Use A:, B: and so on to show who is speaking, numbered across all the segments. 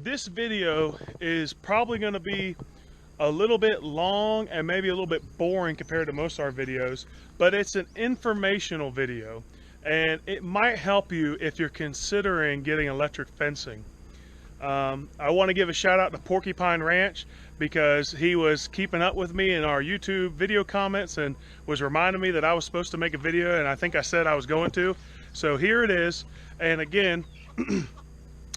A: This video is probably going to be a little bit long and maybe a little bit boring compared to most of our videos, but it's an informational video and it might help you if you're considering getting electric fencing. I want to give a shout out to Porcupine Ranch because he was keeping up with me in our YouTube video comments and was reminding me that I was supposed to make a video, and I think I said I was going to. So here it is. And again,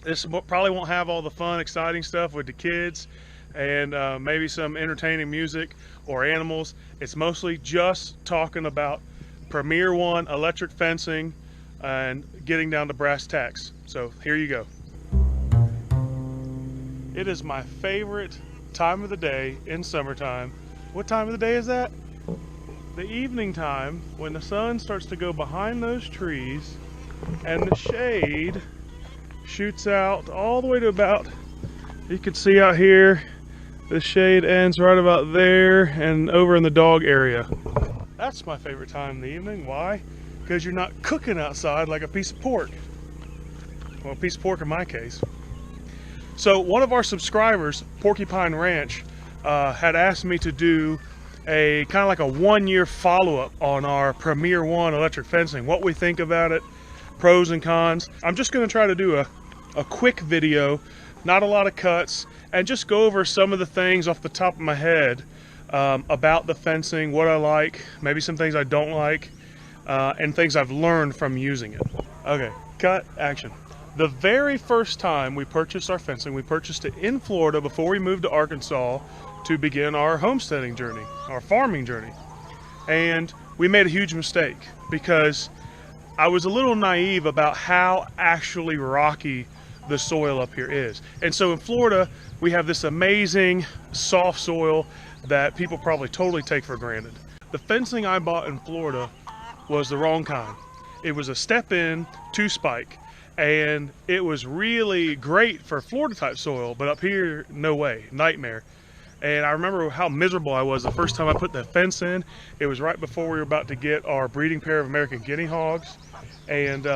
A: this probably won't have all the fun, exciting stuff with the kids and maybe some entertaining music or animals. It's mostly just talking about Premier One electric fencing and getting down to brass tacks. So here you go. It is my favorite time of the day in summertime. What time of the day is that? The evening time, when the sun starts to go behind those trees and the shade shoots out all the way to about, you can see out here, the shade ends right about there and over in the dog area. That's my favorite time in the evening. Why? Because you're not cooking outside like a piece of pork. Well, a piece of pork in my case. So one of our subscribers, Porcupine Ranch, had asked me to do a kind of like a 1-year follow-up on our Premier One electric fencing, what we think about it, pros and cons. I'm just going to try to do a quick video, not a lot of cuts, and just go over some of the things off the top of my head about the fencing, what I like, maybe some things I don't like, and things I've learned from using it. Okay, cut, action. The very first time we purchased our fencing, we purchased it in Florida before we moved to Arkansas to begin our homesteading journey, our farming journey. And we made a huge mistake because I was a little naive about how actually rocky the soil up here is. And so in Florida, we have this amazing soft soil that people probably totally take for granted. The fencing I bought in Florida was the wrong kind. It was a step-in, 2-spike. And it was really great for Florida type soil, but up here, no way, nightmare. And I remember how miserable I was the first time I put the fence in. It was right before we were about to get our breeding pair of American guinea hogs. And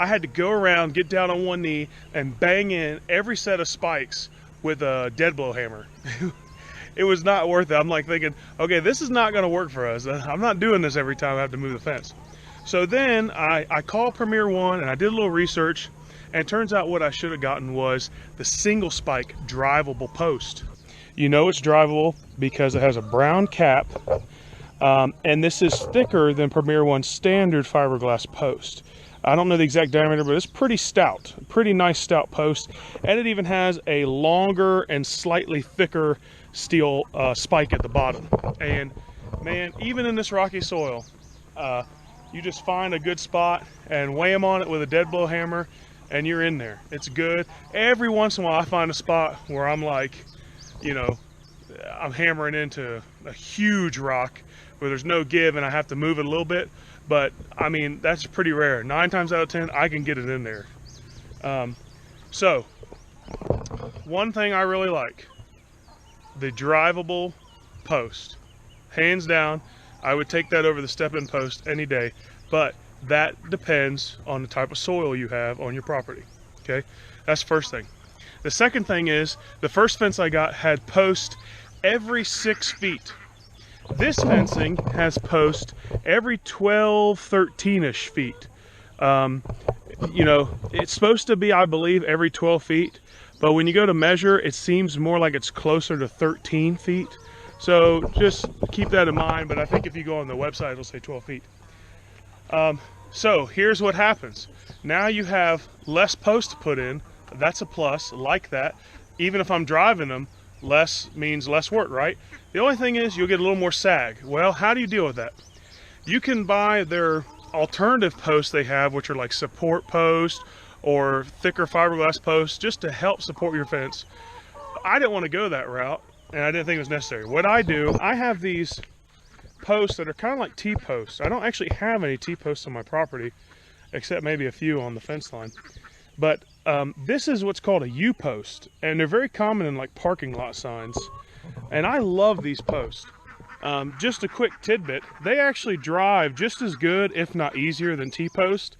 A: I had to go around, get down on one knee and bang in every set of spikes with a dead blow hammer. It was not worth it. I'm like thinking, okay, this is not gonna work for us. I'm not doing this every time I have to move the fence. So then I called Premier One and I did a little research, and it turns out what I should have gotten was the single spike drivable post. You know it's drivable because it has a brown cap, and this is thicker than Premier One's standard fiberglass post. I don't know the exact diameter, but it's pretty stout, pretty nice stout post, and it even has a longer and slightly thicker steel spike at the bottom. And man, even in this rocky soil, you just find a good spot and wham on it with a dead blow hammer and you're in there. It's good. Every once in a while I find a spot where I'm like, you know, I'm hammering into a huge rock where there's no give and I have to move it a little bit. But I mean, that's pretty rare. 9 times out of 10, I can get it in there. So one thing I really like, the drivable post, hands down. I would take that over the step-in post any day, but that depends on the type of soil you have on your property, okay? That's the first thing. The second thing is, the first fence I got had post every 6 feet. This fencing has post every 12, 13-ish feet. You know, it's supposed to be, I believe, every 12 feet, but when you go to measure, it seems more like it's closer to 13 feet. So just keep that in mind, but I think if you go on the website, it'll say 12 feet. So here's what happens. Now you have less posts to put in. That's a plus, like that. Even if I'm driving them, less means less work, right? The only thing is you'll get a little more sag. Well, how do you deal with that? You can buy their alternative posts they have, which are like support posts or thicker fiberglass posts, just to help support your fence. I didn't want to go that route, and I didn't think it was necessary. What I do, I have these posts that are kind of like T-posts. I don't actually have any T-posts on my property, except maybe a few on the fence line. But this is what's called a U-post, and they're very common in like parking lot signs. And I love these posts. Just a quick tidbit, they actually drive just as good, if not easier, than T-post.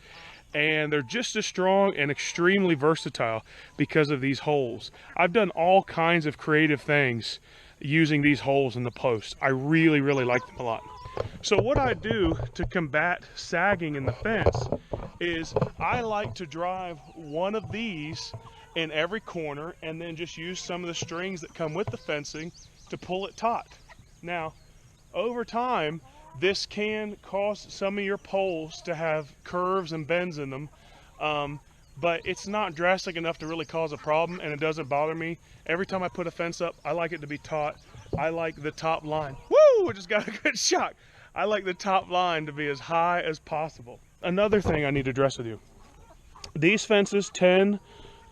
A: and they're just as strong and extremely versatile because of these holes. I've done all kinds of creative things using these holes in the post. I really, really like them a lot. So what I do to combat sagging in the fence is I like to drive one of these in every corner and then just use some of the strings that come with the fencing to pull it taut. Now, over time, this can cause some of your poles to have curves and bends in them, but it's not drastic enough to really cause a problem, and it doesn't bother me. Every time I put a fence up, I like it to be taut. I like the top line. Woo! I just got a good shock. I like the top line to be as high as possible. Another thing I need to address with you. These fences tend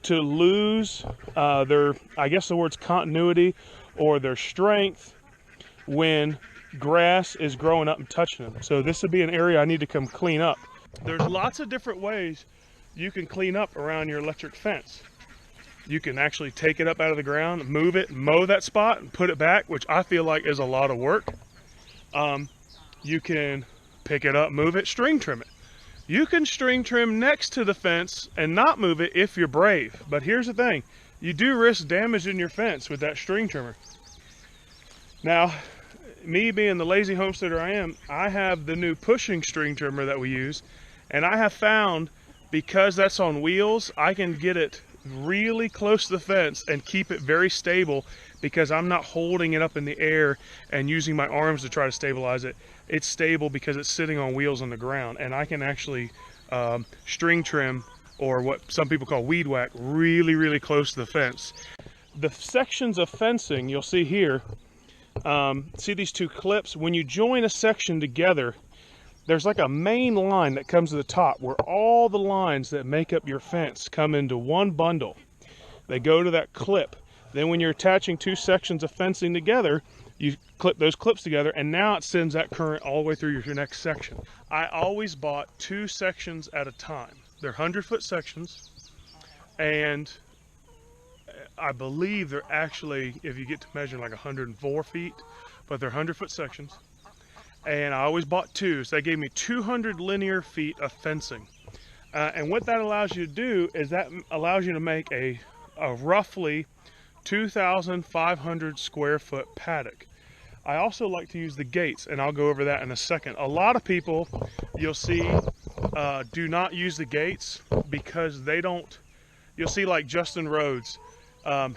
A: to lose their, I guess the word's continuity, or their strength when grass is growing up and touching them. So this would be an area I need to come clean up. There's lots of different ways you can clean up around your electric fence. You can actually take it up out of the ground, move it, mow that spot, and put it back, which I feel like is a lot of work. You can pick it up, move it, string trim it. You can string trim next to the fence and not move it if you're brave. But here's the thing, you do risk damaging your fence with that string trimmer. Now, me being the lazy homesteader I am, I have the new pushing string trimmer that we use, and I have found, because that's on wheels, I can get it really close to the fence and keep it very stable because I'm not holding it up in the air and using my arms to try to stabilize it. It's stable because it's sitting on wheels on the ground, and I can actually string trim, or what some people call weed whack, really, really close to the fence. The sections of fencing you'll see here, see these two clips? When you join a section together, there's like a main line that comes to the top where all the lines that make up your fence come into one bundle. They go to that clip. Then when you're attaching two sections of fencing together, you clip those clips together, and now it sends that current all the way through your next section. I always bought two sections at a time. They're 100-foot sections, and I believe they're actually, if you get to measure, like 104 feet, but they're 100-foot sections. And I always bought two, so they gave me 200 linear feet of fencing. And what that allows you to do is that allows you to make a roughly 2,500 square foot paddock. I also like to use the gates, and I'll go over that in a second. A lot of people you'll see do not use the gates because they don't. You'll see like Justin Rhodes,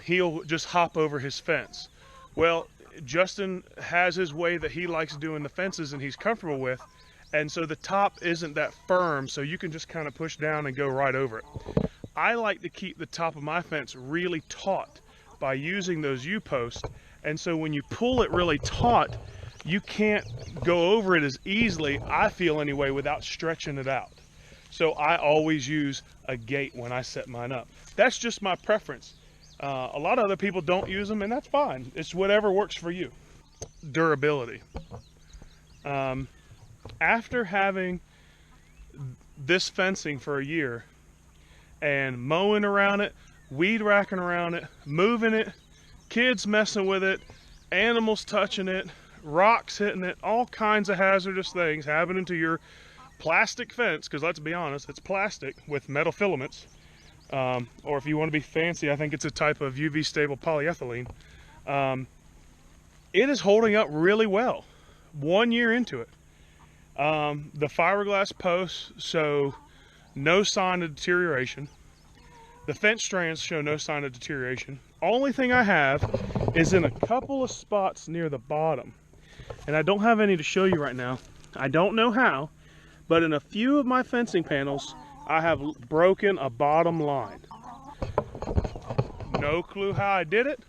A: he'll just hop over his fence. Well, Justin has his way that he likes doing the fences and he's comfortable with, and so the top isn't that firm, so you can just kind of push down and go right over it. I like to keep the top of my fence really taut by using those U-posts, and so when you pull it really taut, you can't go over it as easily, I feel anyway, without stretching it out. So I always use a gate when I set mine up. That's just my preference. A lot of other people don't use them, and that's fine. It's whatever works for you. Durability. After having this fencing for a year and mowing around it, weed racking around it, moving it, kids messing with it, animals touching it, rocks hitting it, all kinds of hazardous things happening to your plastic fence, because let's be honest, it's plastic with metal filaments. Or if you want to be fancy, I think it's a type of UV stable polyethylene. It is holding up really well 1 year into it. The fiberglass posts show no sign of deterioration. The fence strands show no sign of deterioration. Only thing I have is in a couple of spots near the bottom, and I don't have any to show you right now. I don't know how, but in a few of my fencing panels I have broken a bottom line. No clue how I did it,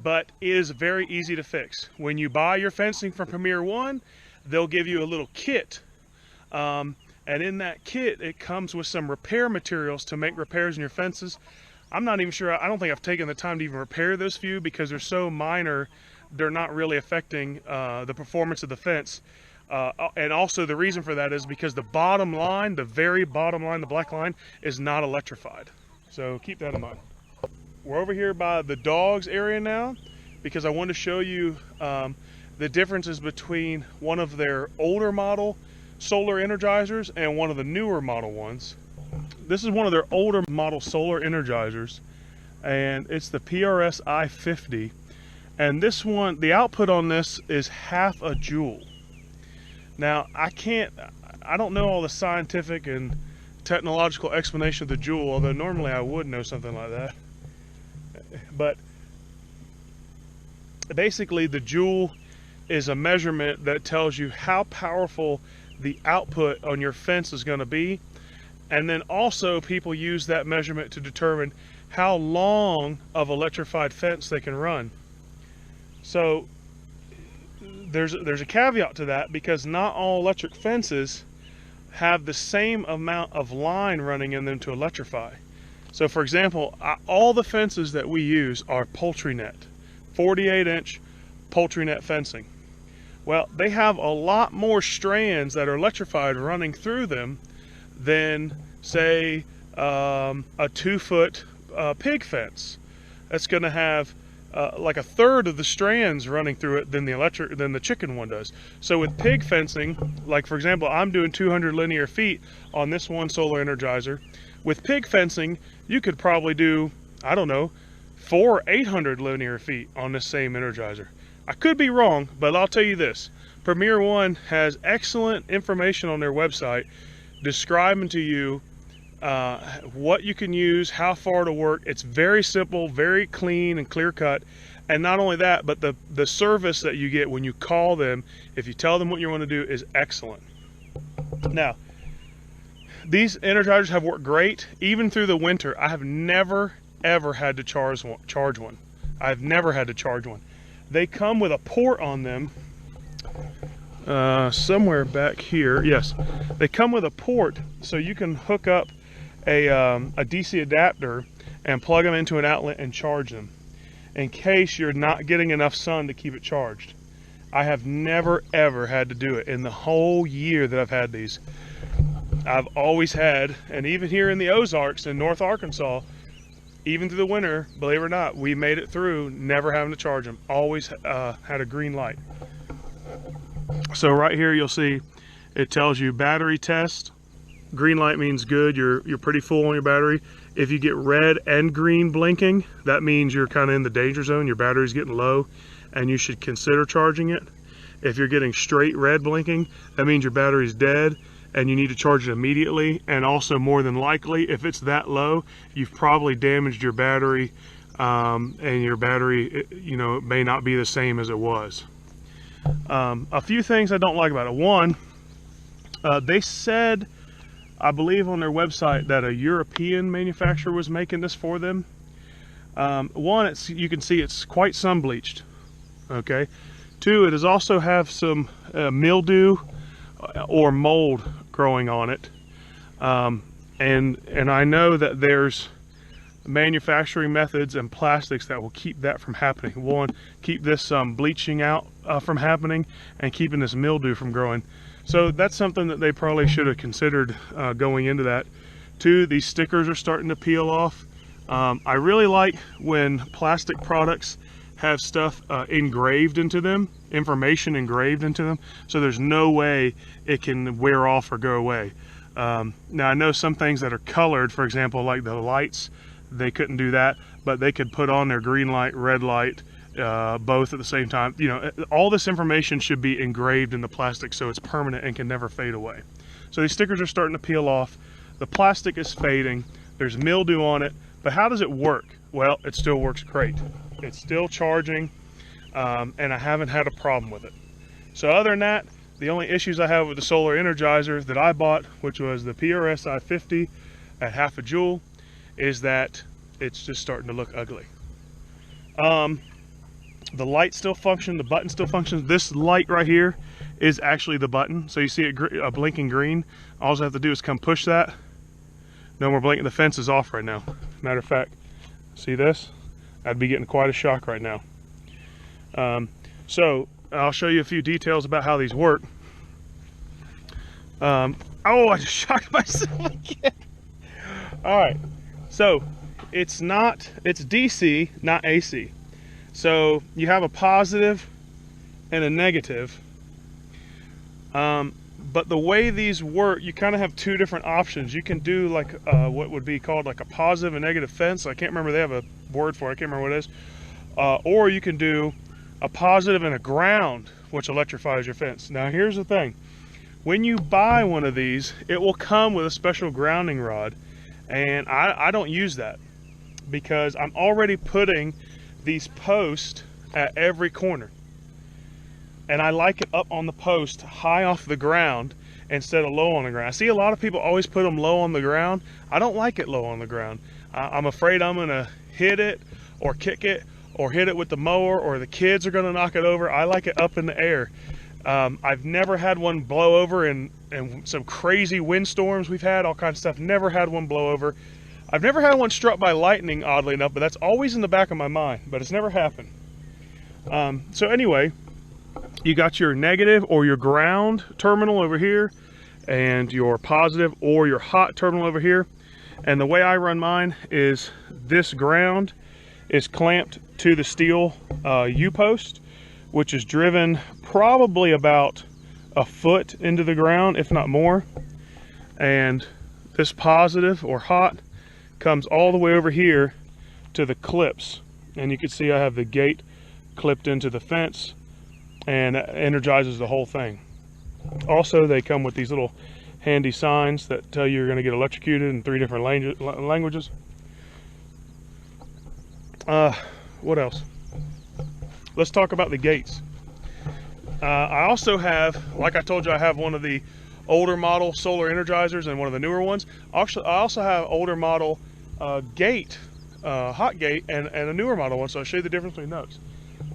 A: but it is very easy to fix. When you buy your fencing from Premier One, they'll give you a little kit. And in that kit, it comes with some repair materials to make repairs in your fences. I'm not even sure, I don't think I've taken the time to even repair those few because they're so minor, they're not really affecting the performance of the fence. And also the reason for that is because the bottom line, the very bottom line, the black line, is not electrified. So keep that in mind. We're over here by the dogs area now because I want to show you the differences between one of their older model solar energizers and one of the newer model ones. This is one of their older model solar energizers, and it's the PRS I-50. And this one, the output on this is 1/2 joule. Now, I don't know all the scientific and technological explanation of the joule, although normally I would know something like that. But basically, the joule is a measurement that tells you how powerful the output on your fence is going to be. And then also people use that measurement to determine how long of electrified fence they can run. So there's a caveat to that, because not all electric fences have the same amount of line running in them to electrify. So for example, all the fences that we use are poultry net, 48-inch poultry net fencing. Well, they have a lot more strands that are electrified running through them than, say, a 2-foot pig fence. That's going to have like 1/3 of the strands running through it than the chicken one does. So with pig fencing, like for example, I'm doing 200 linear feet on this one solar energizer. With pig fencing, you could probably do, I don't know, 400 or 800 linear feet on this same energizer. I could be wrong, but I'll tell you this. Premier One has excellent information on their website describing to you what you can use, how far to work. It's very simple, very clean and clear cut. And not only that, but the service that you get when you call them, if you tell them what you want to do, is excellent. Now, these energizers have worked great even through the winter. I have never ever had to charge one. I've never had to charge one. They come with a port on them somewhere back here. Yes, they come with a port, so you can hook up a DC adapter and plug them into an outlet and charge them in case you're not getting enough sun to keep it charged. I have never ever had to do it in the whole year that I've had these. I've always had, and even here in the Ozarks in North Arkansas, even through the winter, believe it or not, we made it through never having to charge them. Always had a green light. So right here you'll see it tells you battery test. Green light means good, you're pretty full on your battery. If you get red and green blinking, that means you're kind of in the danger zone, your battery's getting low and you should consider charging it. If you're getting straight red blinking, that means your battery's dead and you need to charge it immediately. And also, more than likely, if it's that low, you've probably damaged your battery, and your battery, you know, it may not be the same as it was. A few things I don't like about it. One, they said, I believe on their website, that a European manufacturer was making this for them. One, you can see it's quite sun bleached. Okay. Two, it does also have some mildew or mold growing on it, and I know that there's manufacturing methods and plastics that will keep that from happening. One, keep this bleaching out from happening, and keeping this mildew from growing. So that's something that they probably should have considered going into that. Two, these stickers are starting to peel off. I really like when plastic products have stuff engraved into them, information engraved into them, so there's no way it can wear off or go away. Now I know some things that are colored, for example, like the lights, they couldn't do that, but they could put on their green light, red light, both at the same time. You know, all this information should be engraved in the plastic so it's permanent and can never fade away. So these stickers are starting to peel off. The plastic is fading. There's mildew on it, but how does it work? Well, it still works great. It's still charging, and I haven't had a problem with it. So other than that, the only issues I have with the solar energizer that I bought, which was the PRS I-50 at 1/2 joule, is that it's just starting to look ugly. The light still functions, the button still functions. This light right here is actually the button. So you see it blinking green. All I have to do is come push that. No more blinking. The fence is off right now. Matter of fact, see this? I'd be getting quite a shock right now. So I'll show you a few details about how these work. Oh, I just shocked myself again. All right, so it's DC, not AC. So you have a positive and a negative. But the way these work, you kind of have two different options. You can do like what would be called like a positive and negative fence. I can't remember, they have a word for it, I can't remember what it is. Or you can do a positive and a ground, which electrifies your fence. Now here's the thing. When you buy one of these, it will come with a special grounding rod, and I don't use that because I'm already putting these posts at every corner. And I like it up on the post, high off the ground, instead of low on the ground. I see a lot of people always put them low on the ground. I don't like it low on the ground. I'm afraid I'm gonna hit it or kick it or hit it with the mower, or the kids are gonna knock it over. I like it up in the air. I've never had one blow over in some crazy windstorms we've had, all kinds of stuff. Never had one blow over. I've never had one struck by lightning, oddly enough, but that's always in the back of my mind, but it's never happened. So anyway, you got your negative or your ground terminal over here, and your positive or your hot terminal over here. And the way I run mine is this ground is clamped to the steel U-post, which is driven probably about a foot into the ground, if not more. And this positive or hot comes all the way over here to the clips. And you can see I have the gate clipped into the fence, and that energizes the whole thing. Also, they come with these little handy signs that tell you you're going to get electrocuted in 3 different languages. What else? Let's talk about the gates. I also have, like I told you, I have one of the older model solar energizers and one of the newer ones. I also have older model gate, hot gate, and a newer model one, so I'll show you the difference between those.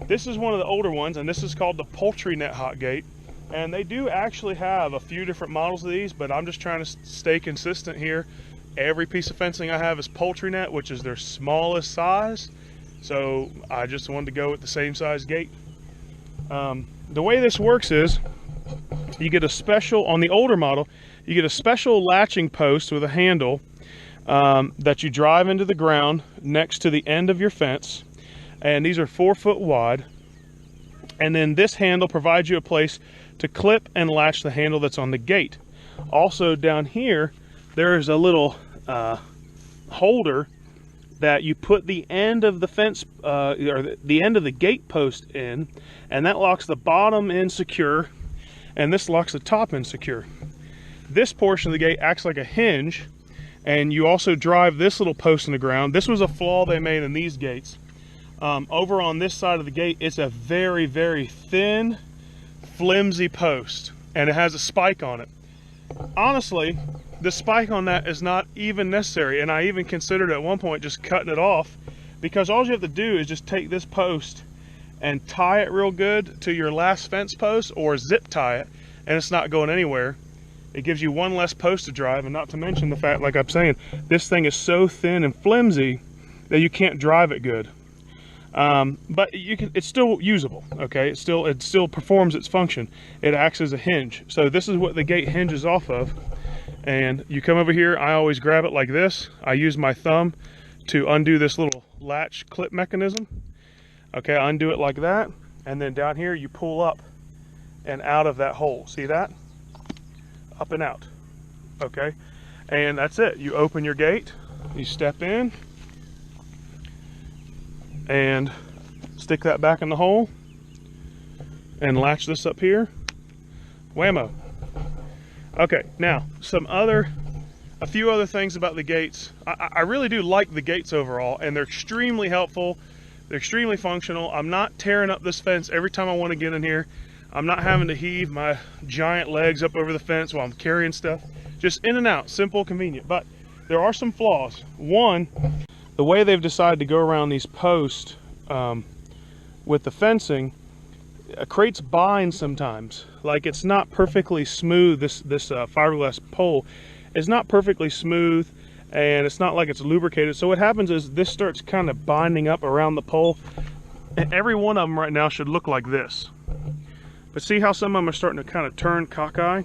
A: This is one of the older ones, and this is called the Poultry Net hot gate. And they do actually have a few different models of these, but I'm just trying to stay consistent here. Every piece of fencing I have is Poultry Net, which is their smallest size. So I just wanted to go with the same size gate. The way this works is you get a special, on the older model, you get a special latching post with a handle that you drive into the ground next to the end of your fence. And these are 4 foot wide. And then this handle provides you a place to clip and latch the handle that's on the gate. Also down here, there is a little holder that you put the end of the fence, or the end of the gate post in, and that locks the bottom in secure, and this locks the top in secure. This portion of the gate acts like a hinge, and you also drive this little post in the ground. This was a flaw they made in these gates. Over on this side of the gate, it's a very, very thin, flimsy post, and it has a spike on it. Honestly, the spike on that is not even necessary, and I even considered at one point just cutting it off, because all you have to do is just take this post and tie it real good to your last fence post, or zip tie it, and it's not going anywhere. It gives you one less post to drive, and not to mention the fact, like I'm saying, this thing is so thin and flimsy that you can't drive it good. But you can, it's still usable, okay? It still performs its function. It acts as a hinge. So this is what the gate hinges off of. And you come over here, I always grab it like this. I use my thumb to undo this little latch clip mechanism. Okay, I undo it like that. And then down here, you pull up and out of that hole. See that? Up and out, okay? And that's it. You open your gate, you step in, and stick that back in the hole and latch this up here. Whammo. Okay, now a few other things about the gates. I really do like the gates overall, and they're extremely helpful. They're extremely functional. I'm not tearing up this fence every time I want to get in here. I'm not having to heave my giant legs up over the fence while I'm carrying stuff. Just in and out, simple, convenient. But there are some flaws. One, the way they've decided to go around these posts with the fencing creates binds sometimes. Like, it's not perfectly smooth. This fiberglass pole is not perfectly smooth, and it's not like it's lubricated. So what happens is this starts kind of binding up around the pole, and every one of them right now should look like this. But see how some of them are starting to kind of turn cockeye?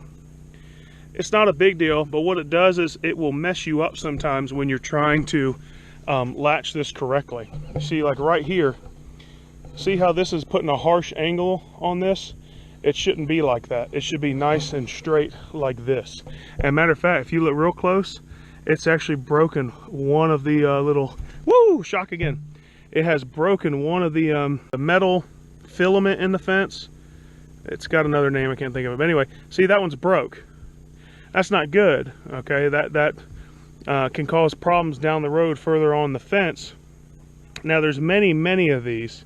A: It's not a big deal, but what it does is it will mess you up sometimes when you're trying to latch this correctly. See, like right here, see how this is putting a harsh angle on this, it shouldn't be like that. It should be nice and straight like this. And matter of fact, if you look real close, it's actually broken one of the little, woo, shock again. It has broken one of the metal filament in the fence. It's got another name, I can't think of it. But anyway, see, that one's broke. That's not good, okay? That can cause problems down the road further on the fence. Now, there's many of these,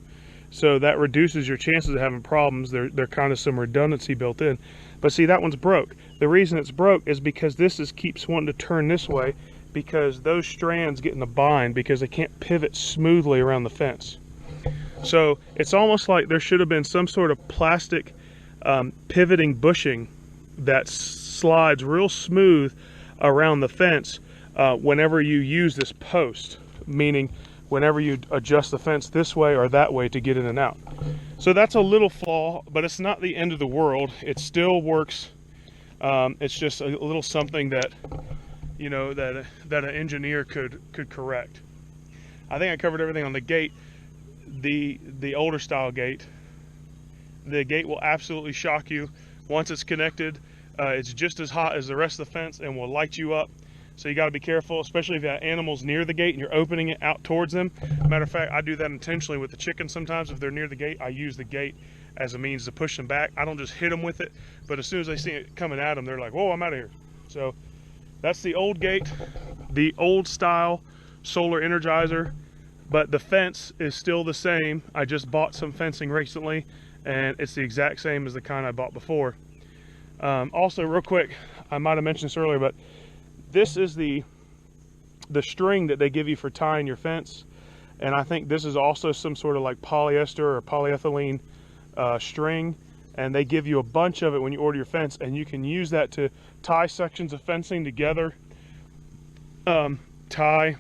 A: so that reduces your chances of having problems. They're kind of some redundancy built in. But see, that one's broke. The reason it's broke is because this keeps wanting to turn this way, because those strands get in a bind because they can't pivot smoothly around the fence. So it's almost like there should have been some sort of plastic pivoting bushing that slides real smooth around the fence whenever you use this post, meaning whenever you adjust the fence this way or that way to get in and out. So that's a little flaw, but it's not the end of the world. It still works. It's just a little something that, you know, that an engineer could correct. I think I covered everything on the gate. The older style gate. The gate will absolutely shock you. Once it's connected, it's just as hot as the rest of the fence and will light you up. So you got to be careful, especially if you have animals near the gate and you're opening it out towards them. Matter of fact, I do that intentionally with the chickens sometimes. If they're near the gate, I use the gate as a means to push them back. I don't just hit them with it, but as soon as they see it coming at them, they're like, whoa, I'm out of here. So that's the old gate, the old style solar Energizer, but the fence is still the same. I just bought some fencing recently, and it's the exact same as the kind I bought before. Also, real quick, I might have mentioned this earlier, but this is the string that they give you for tying your fence, and I think this is also some sort of like polyester or polyethylene string, and they give you a bunch of it when you order your fence, and you can use that to tie sections of fencing together, tie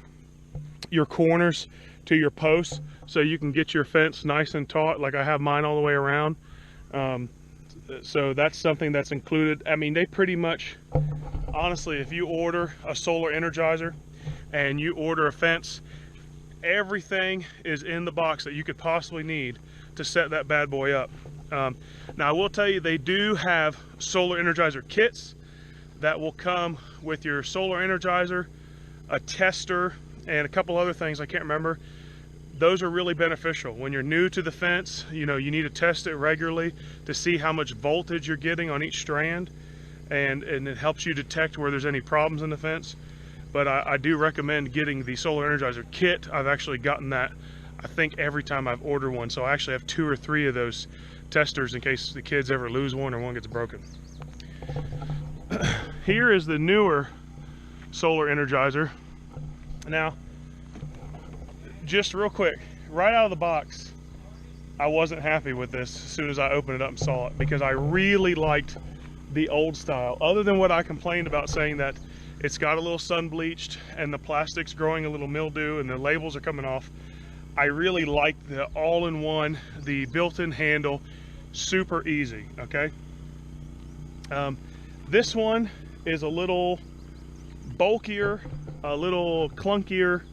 A: your corners to your posts so you can get your fence nice and taut, like I have mine all the way around. So that's something that's included. I mean, they pretty much, honestly, if you order a solar Energizer and you order a fence, everything is in the box that you could possibly need to set that bad boy up. Now I will tell you, they do have solar Energizer kits that will come with your solar Energizer, a tester, and a couple other things I can't remember. Those are really beneficial. When you're new to the fence, you know, you need to test it regularly to see how much voltage you're getting on each strand, and it helps you detect where there's any problems in the fence. But I do recommend getting the solar Energizer kit. I've actually gotten that, I think, every time I've ordered one. So I actually have 2 or 3 of those testers in case the kids ever lose one or one gets broken. Here is the newer solar Energizer. Now, just real quick, right out of the box, I wasn't happy with this as soon as I opened it up and saw it, because I really liked the old style. Other than what I complained about, saying that it's got a little sun bleached and the plastic's growing a little mildew and the labels are coming off, I really liked the all-in-one, the built-in handle, super easy, okay? This one is a little bulkier, a little clunkier,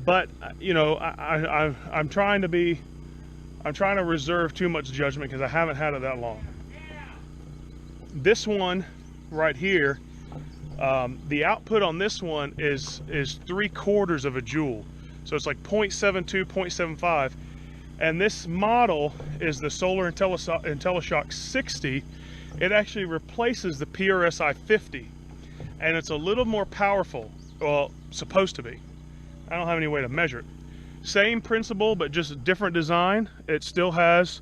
A: but you know, I'm trying to reserve too much judgment because I haven't had it that long. This one right here, the output on this one is 3/4 of a joule, so it's like 0.72, 0.75, and this model is the Solar IntelliShock 60. It actually replaces the PRSI 50, and it's a little more powerful. Well, supposed to be. I don't have any way to measure it. Same principle, but just a different design. It still has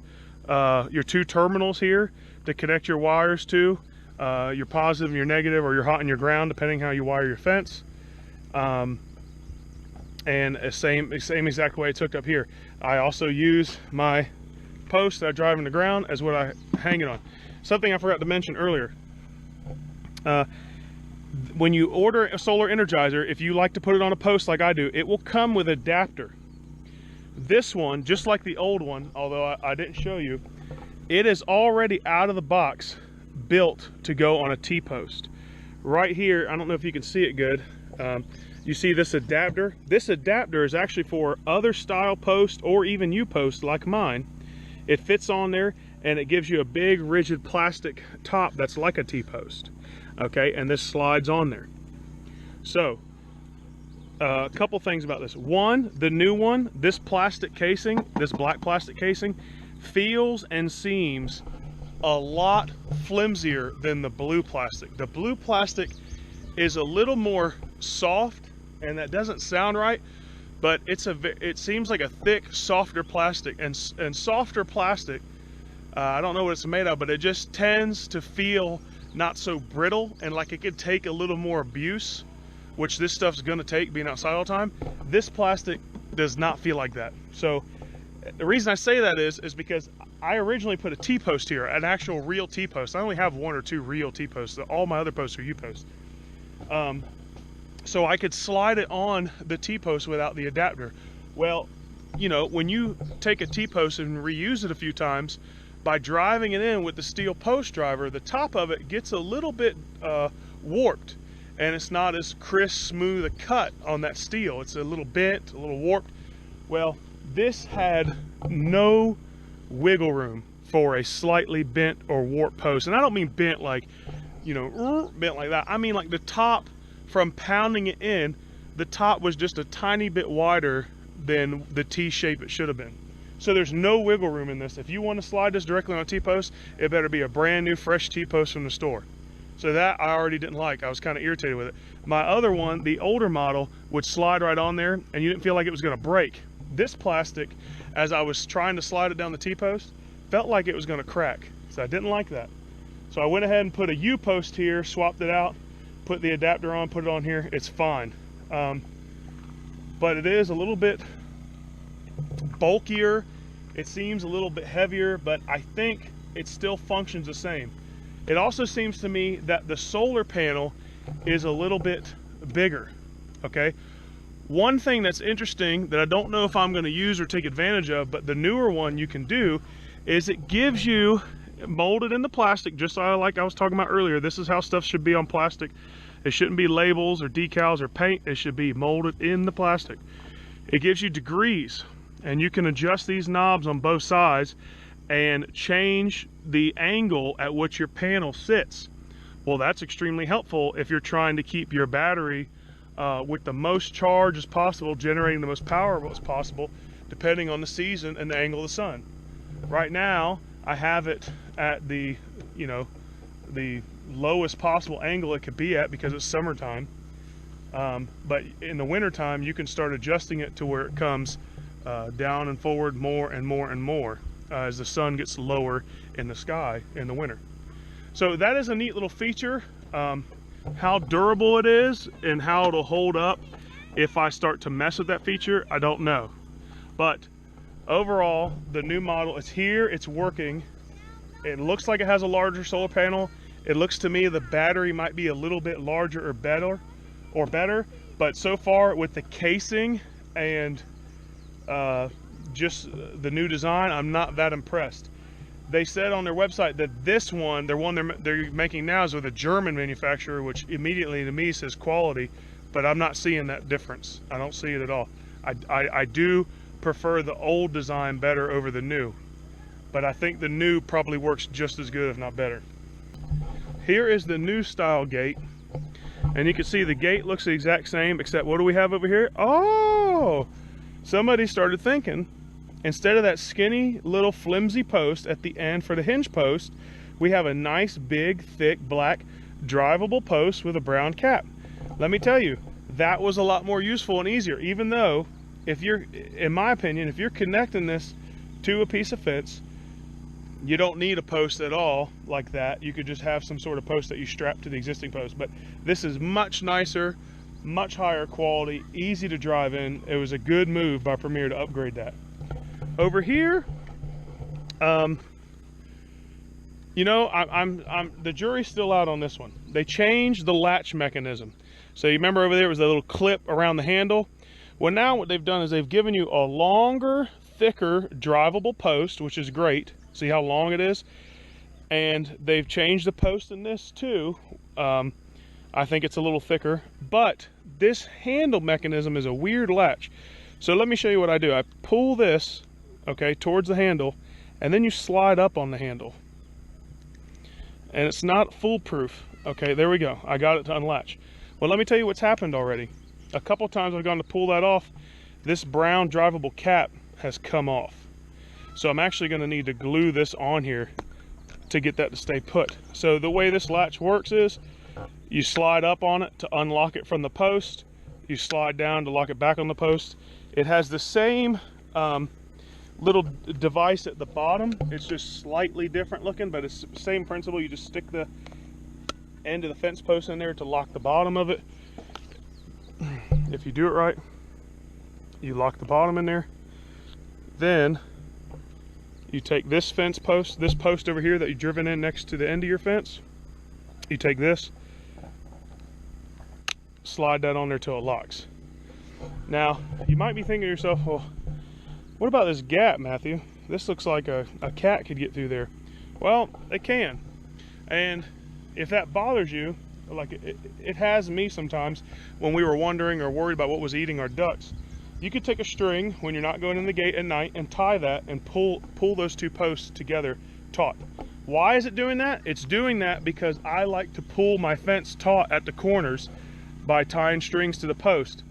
A: your 2 terminals here to connect your wires to, your positive and your negative, or your hot and your ground, depending how you wire your fence. And the same exact way it's hooked up here. I also use my post that I drive in the ground as what I hang it on. Something I forgot to mention earlier. When you order a solar Energizer, if you like to put it on a post like I do, it will come with an adapter. This one, just like the old one, although I didn't show you, it is already out of the box built to go on a T-post. Right here, I don't know if you can see it good, you see this adapter? This adapter is actually for other style posts or even U-posts like mine. It fits on there, and it gives you a big rigid plastic top that's like a T-post. Okay, and this slides on there. So a couple things about this. One, the new one, this plastic casing, this black plastic casing, feels and seems a lot flimsier than the blue plastic. The blue plastic is a little more soft, and that doesn't sound right, but it seems like a thick, softer plastic, and softer plastic, I don't know what it's made of, but it just tends to feel not so brittle, and like it could take a little more abuse, which this stuff's gonna take being outside all the time. This plastic does not feel like that. So the reason I say that is because I originally put a T-post here, an actual real T-post. I only have 1 or 2 real T-posts. All my other posts are U-posts. So I could slide it on the T-post without the adapter. Well, you know, when you take a T-post and reuse it a few times, by driving it in with the steel post driver, the top of it gets a little bit warped, and it's not as crisp, smooth a cut on that steel. It's a little bent, a little warped. Well, this had no wiggle room for a slightly bent or warped post. And I don't mean bent like, you know, bent like that. I mean like the top, from pounding it in, the top was just a tiny bit wider than the T shape it should have been. So there's no wiggle room in this. If you want to slide this directly on a T-post, it better be a brand new fresh T-post from the store. So that I already didn't like. I was kind of irritated with it. My other one, the older model, would slide right on there and you didn't feel like it was going to break. This plastic, as I was trying to slide it down the T-post, felt like it was going to crack. So I didn't like that. So I went ahead and put a U-post here, swapped it out, put the adapter on, put it on here. It's fine. But it is a little bit bulkier. It seems a little bit heavier, but I think it still functions the same. It also seems to me that the solar panel is a little bit bigger. Okay. One thing that's interesting that I don't know if I'm going to use or take advantage of, but the newer one you can do, is it gives you, molded in the plastic, just like I was talking about earlier. This is how stuff should be on plastic. It shouldn't be labels or decals or paint. It should be molded in the plastic. It gives you degrees, and you can adjust these knobs on both sides and change the angle at which your panel sits. Well, that's extremely helpful if you're trying to keep your battery with the most charge as possible, generating the most power as possible, depending on the season and the angle of the sun. Right now, I have it at the, you know, the lowest possible angle it could be at because it's summertime. But in the wintertime, you can start adjusting it to where it comes down and forward more and more and more as the sun gets lower in the sky in the winter. So that is a neat little feature. How durable it is and how it'll hold up if I start to mess with that feature, I don't know. But overall, the new model is here, it's working. It looks like it has a larger solar panel. It looks to me the battery might be a little bit larger or better, but so far with the casing and just the new design, I'm not that impressed. They said on their website that this one, they're making now, is with a German manufacturer, which immediately to me says quality, but I'm not seeing that difference. I don't see it at all. I do prefer the old design better over the new, but I think the new probably works just as good, if not better. Here is the new style gate, and you can see the gate looks the exact same, except what do we have over here? Oh, somebody started thinking, instead of that skinny little flimsy post at the end for the hinge post, we have a nice big thick black drivable post with a brown cap. Let me tell you, that was a lot more useful and easier, even though if you're, in my opinion, if you're connecting this to a piece of fence, you don't need a post at all like that. You could just have some sort of post that you strap to the existing post. But this is much nicer, much higher quality, easy to drive in. It was a good move by Premier to upgrade that. Over here, you know, the jury's still out on this one. They changed the latch mechanism. So you remember over there was a little clip around the handle. Well, now what they've done is they've given you a longer, thicker, drivable post, which is great. See how long it is? And they've changed the post in this too. I think it's a little thicker, but this handle mechanism is a weird latch. So let me show you what I do. I pull this, okay, towards the handle, and then you slide up on the handle. And it's not foolproof. Okay, there we go. I got it to unlatch. Well, let me tell you what's happened already. A couple times I've gone to pull that off, this brown drivable cap has come off. So I'm actually going to need to glue this on here to get that to stay put. So the way this latch works is you slide up on it to unlock it from the post. You slide down to lock it back on the post. It has the same little device at the bottom. It's just slightly different looking, but it's the same principle. You just stick the end of the fence post in there to lock the bottom of it. If you do it right, you lock the bottom in there. Then you take this fence post, this post over here that you've driven in next to the end of your fence. You take this, slide that on there till it locks. Now, you might be thinking to yourself, well, what about this gap, Matthew? This looks like a cat could get through there. Well, it can. And if that bothers you, like it has me sometimes when we were wondering or worried about what was eating our ducks, you could take a string when you're not going in the gate at night and tie that and pull those two posts together taut. Why is it doing that? It's doing that because I like to pull my fence taut at the corners by tying strings to the post.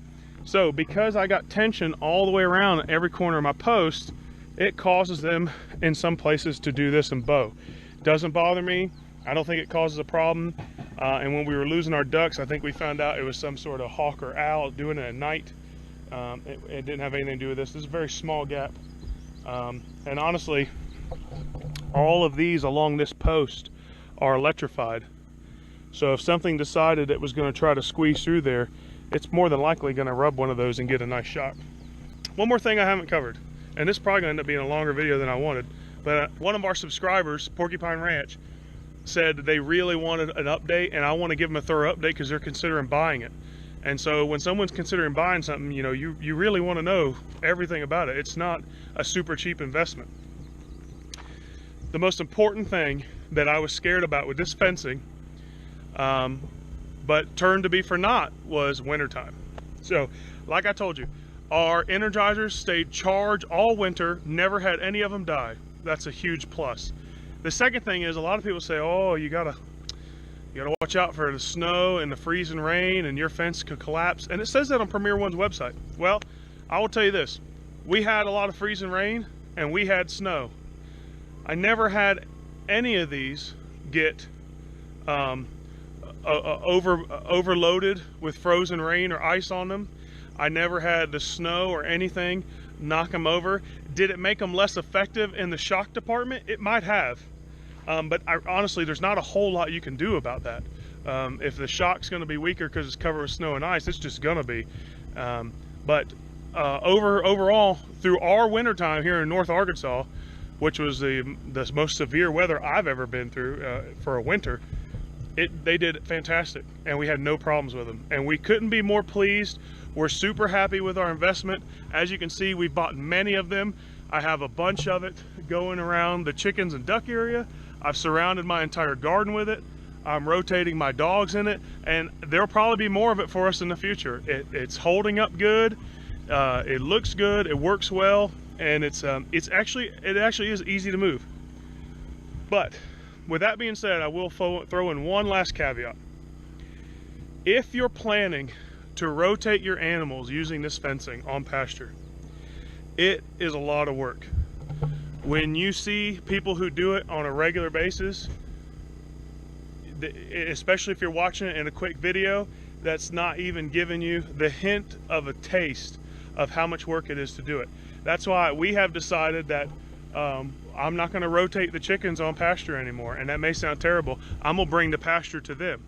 A: So because I got tension all the way around every corner of my post, it causes them in some places to do this and bow. Doesn't bother me. I don't think it causes a problem. And when we were losing our ducks, I think we found out it was some sort of hawk or owl doing it at night. It didn't have anything to do with this. This is a very small gap. And honestly, all of these along this post are electrified. So if something decided it was going to try to squeeze through there, it's more than likely going to rub one of those and get a nice shock. One more thing I haven't covered, and this is probably going to end up being a longer video than I wanted, but one of our subscribers, Porcupine Ranch, said they really wanted an update, and I want to give them a thorough update because they're considering buying it. And so when someone's considering buying something, you know, you really want to know everything about it. It's not a super cheap investment. The most important thing that I was scared about with this fencing, but turned to be for naught, was wintertime. So like I told you, our Energizers stayed charged all winter, never had any of them die. That's a huge plus. The second thing is, a lot of people say, oh, you gotta watch out for the snow and the freezing rain and your fence could collapse. And it says that on Premier One's website. Well, I will tell you this, we had a lot of freezing rain and we had snow. I never had any of these get overloaded with frozen rain or ice on them. I never had the snow or anything knock them over. Did it make them less effective in the shock department? It might have. But honestly, there's not a whole lot you can do about that. If the shock's going to be weaker because it's covered with snow and ice, it's just going to be. Overall, through our wintertime here in North Arkansas, which was the most severe weather I've ever been through for a winter, they did fantastic, and we had no problems with them. And we couldn't be more pleased. We're super happy with our investment. As you can see, we've bought many of them. I have a bunch of it going around the chickens and duck area. I've surrounded my entire garden with it. I'm rotating my dogs in it, and there'll probably be more of it for us in the future. It's holding up good. It looks good. It works well, and it actually is easy to move. But with that being said, I will throw in one last caveat. If you're planning to rotate your animals using this fencing on pasture, it is a lot of work. When you see people who do it on a regular basis, especially if you're watching it in a quick video, that's not even giving you the hint of a taste of how much work it is to do it. That's why we have decided that I'm not going to rotate the chickens on pasture anymore, and that may sound terrible. I'm going to bring the pasture to them.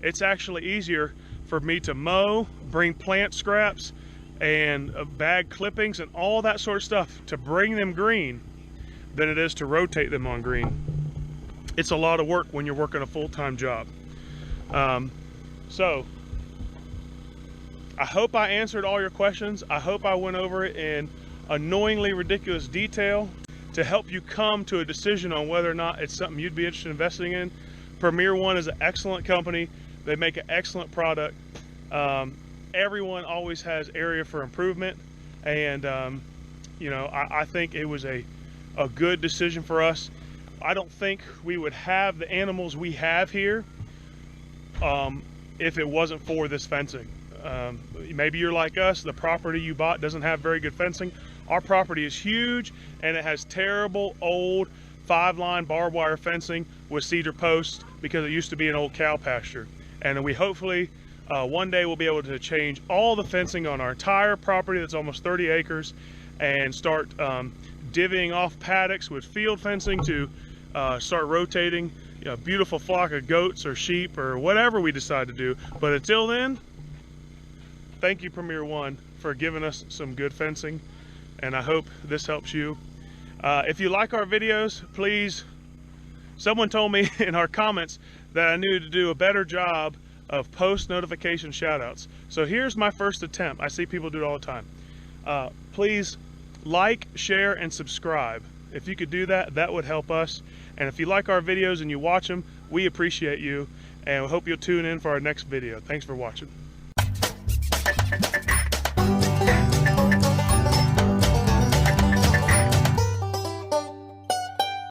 A: It's actually easier for me to mow, bring plant scraps and bag clippings and all that sort of stuff to bring them green than it is to rotate them on green. It's a lot of work when you're working a full-time job. So I hope I answered all your questions. I hope I went over it in annoyingly ridiculous detail to help you come to a decision on whether or not it's something you'd be interested in investing in. Premier One is an excellent company. They make an excellent product. Everyone always has area for improvement, and you know, I think it was a a good decision for us. I don't think we would have the animals we have here if it wasn't for this fencing. Maybe you're like us, the property you bought doesn't have very good fencing. Our property is huge and it has terrible old 5-line barbed wire fencing with cedar posts because it used to be an old cow pasture. And we hopefully one day we'll be able to change all the fencing on our entire property that's almost 30 acres and start divvying off paddocks with field fencing to start rotating a beautiful flock of goats or sheep or whatever we decide to do. But until then, thank you, Premier One, for giving us some good fencing, and I hope this helps you. If you like our videos, please, someone told me in our comments that I needed to do a better job of post notification shoutouts. So here's my first attempt. I see people do it all the time. Please like, share, and subscribe. If you could do that, that would help us. And if you like our videos and you watch them, we appreciate you, and we hope you'll tune in for our next video. Thanks for watching.